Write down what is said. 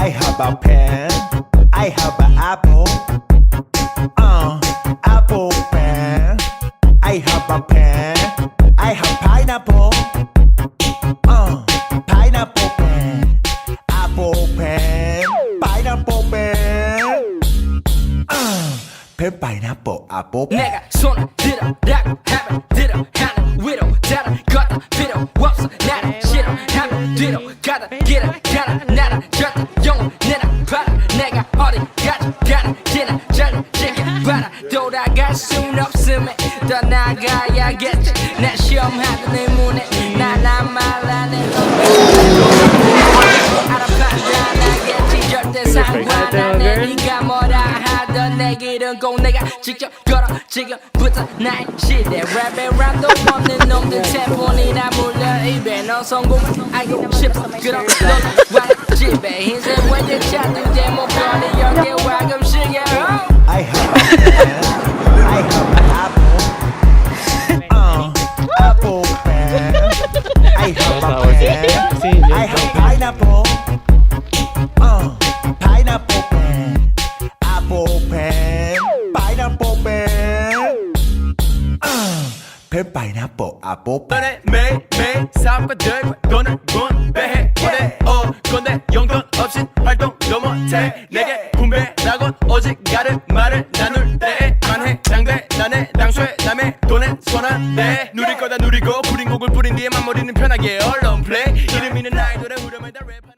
I have a pen. I have an apple. Apple pen. I have a pen. I have pineapple. Pineapple pen. Apple pen. Pineapple pen. pen pineapple apple pen. 내가 손을 들어라고 하면 들어 하는 위로 따라 걷다 필요 없어 나는 싫어 하면 뒤로 가다 길을 가라 나는 절대 영원히 나 봐라 내가 어디까지 가는 길은 절대 지켜봐라 돌아갈 순 없으면 떠나가야겠지 내 시험하던 내 문에 나란 말하는 알아봐야겠지 절대 상관 안 해 네가 뭐라 하던 내 길은 꼭 내가 직접 걸어 지금부터 나의 시대 랩에 람도 없는 놈들 태본이나 물려 입에 너 성공을 알고 싶어 그럼 너는 와라 집에 인생 외제 찾을 때 목걸이 연계 와금식이야 I have a pen. I have an apple. Apple pen. I have a pen. I have pineapple. Pineapple pen. Apple pen. Pineapple pen. pen pineapple apple pen. 너네 매일매일 사업가들과 돈을 분배해 원해 건데 용돈 없인 활동도 못해 내게 분배라곤 오직 가를 말을 나눌 때 만해 당대 나네 당초에 남의 돈에 손 안 대 누릴 거다 누리고 부린 곡을 뿌린 뒤에 마무리는 편하게 언론 플레이 이름 있는 아이돌의 후렴에다 랩